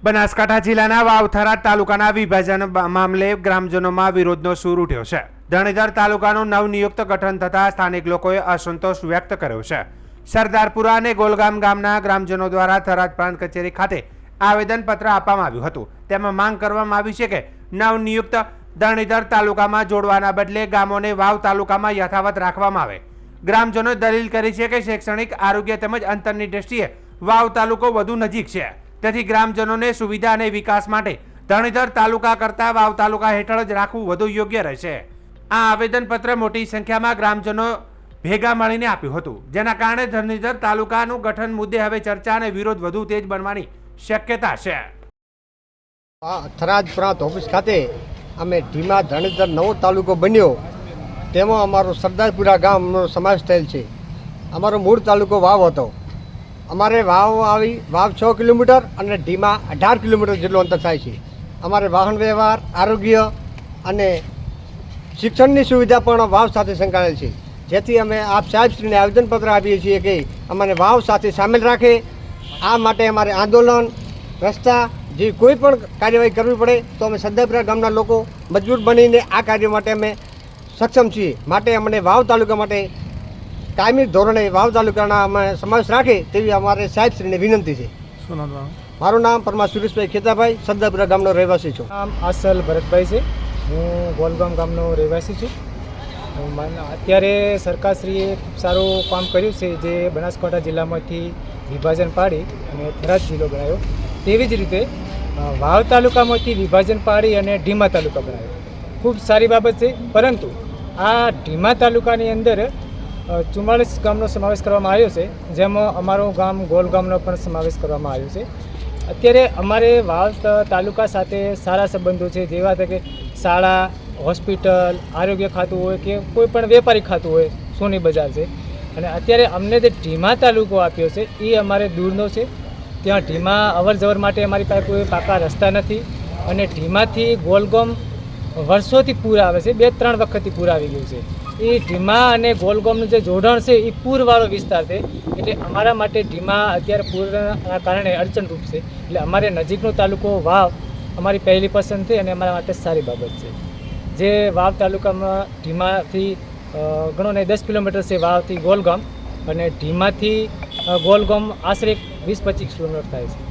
બનાસકાંઠા જિલ્લાના વાવ થરાદ તાલુકાના વિભાજન મામલે ગ્રામજનોમાં વિરોધનો સૂર ઉઠ્યો છે। ધણીધર તાલુકાનું નવનિયુક્ત ગઠન થતાં સ્થાનિક લોકોએ અસંતોષ વ્યક્ત કર્યો છે। સરદારપુરા અને ગોલગામ ગામના ગ્રામજનો દ્વારા થરાદ પ્રાંત કચેરી ખાતે આવેદનપત્ર આપવામાં આવ્યું હતું। તેમાં માંગ કરવામાં આવી છે કે નવનિયુક્ત ધણીધર તાલુકામાં જોડવાના બદલે ગામોને વાવ તાલુકામાં યથાવત રાખવામાં આવે। ગ્રામજનોએ દલીલ કરી છે કે શૈક્ષણિક, આરોગ્ય તેમજ અંતરની દ્રષ્ટિએ વાવ તાલુકો વધુ નજીક છે, તેથી ગ્રામજનોને સુવિધા અને વિકાસ માટે ધણીધર તાલુકા કરતા વાવ તાલુકા હેઠળ જ રાખવું વધુ યોગ્ય રહેશે। આ આવેદનપત્ર મોટી સંખ્યામાં ગ્રામજનો ભેગા મળીને આપ્યું હતું, જેના કારણે ધણીધર તાલુકાનું ગઠન મુદ્દે હવે ચર્ચા અને વિરોધ વધુ તેજ બનવાની શક્યતા છે। થરાદ પ્રાંત ઓફિસ ખાતે અમે ધીમા ધણીધર નવો તાલુકો બન્યો, તેમાં અમારો સરદારપુરા ગામનો સમાવેશ થયેલ છે। અમારો મૂળ તાલુકો વાવ હતો। અમારે વાવ આવી વાવ 6 કિલોમીટર અને ઢીમા 18 કિલોમીટર જેટલું અંતર થાય છે। અમારે વાહન વ્યવહાર, આરોગ્ય અને શિક્ષણની સુવિધા પણ વાવ સાથે સંકળાયેલ છે, જેથી અમે આપ સાહેબશ્રીને આવેદનપત્ર આપીએ છીએ કે અમને વાવ સાથે સામેલ રાખે। આ માટે અમારે આંદોલન, રસ્તા જે કોઈ પણ કાર્યવાહી કરવી પડે તો અમે સરદારપુરા ગામના લોકો મજબૂત બનીને આ કાર્ય માટે અમે સક્ષમ છીએ। માટે અમને વાવ તાલુકા માટે કાયમી ધોરણે વાવ તાલુકાના અમે સમાવેશ રાખે તેવી અમારે સાહેબશ્રીને વિનંતી છે। શું નામ? મારું નામ પરમાર સુરેશભાઈ ખેતાભાઈ, સરદારપુરા ગામનો રહેવાસી છું। નામ આસલ ભરતભાઈ છે। હું ગોલગામ ગામનો રહેવાસી છું। અત્યારે સરકારશ્રીએ ખૂબ સારું કામ કર્યું છે, જે બનાસકાંઠા જિલ્લામાંથી વિભાજન પાડી અને થરાદ જિલ્લો બનાવ્યો। તેવી જ રીતે વાવ તાલુકામાંથી વિભાજન પાડી અને ઢીમા તાલુકા બનાવ્યો। ખૂબ સારી બાબત છે, પરંતુ આ ઢીમા તાલુકાની અંદર 44 ગામનો સમાવેશ કરવામાં આવ્યો છે, જેમાં અમારું ગામ ગોલગામનો પણ સમાવેશ કરવામાં આવ્યો છે। અત્યારે અમારે વાવ તાલુકા સાથે સારા સંબંધો છે, જેવા કે શાળા, હોસ્પિટલ, આરોગ્ય ખાતું હોય કે કોઈ પણ વેપારી ખાતું હોય, સોની બજાર છે। અને અત્યારે અમને જે ઢીમા તાલુકો આપ્યો છે એ અમારે દૂરનો છે। ત્યાં ઢીમા અવર જવર માટે અમારી પાસે કોઈ પાકા રસ્તા નથી, અને ઢીમાથી ગોલગામ વર્ષોથી પૂર આવે છે, 2-3 વખતથી પૂર આવી ગયું છે। એ ઢીમા અને ગોલગામનું જે જોડાણ છે એ પૂરવાળો વિસ્તાર છે, એટલે અમારા માટે ઢીમા અત્યારે પૂરના કારણે અડચણરૂપ છે। એટલે અમારે નજીકનો તાલુકો વાવ અમારી પહેલી પસંદ છે અને અમારા માટે સારી બાબત છે। જે વાવ તાલુકામાં ઢીમાથી ગણો ને 10 કિલોમીટર છે વાવથી ગોલગામ, અને ઢીમાથી ગોલગામ આશરે 20-25 કિલોમીટર થાય છે।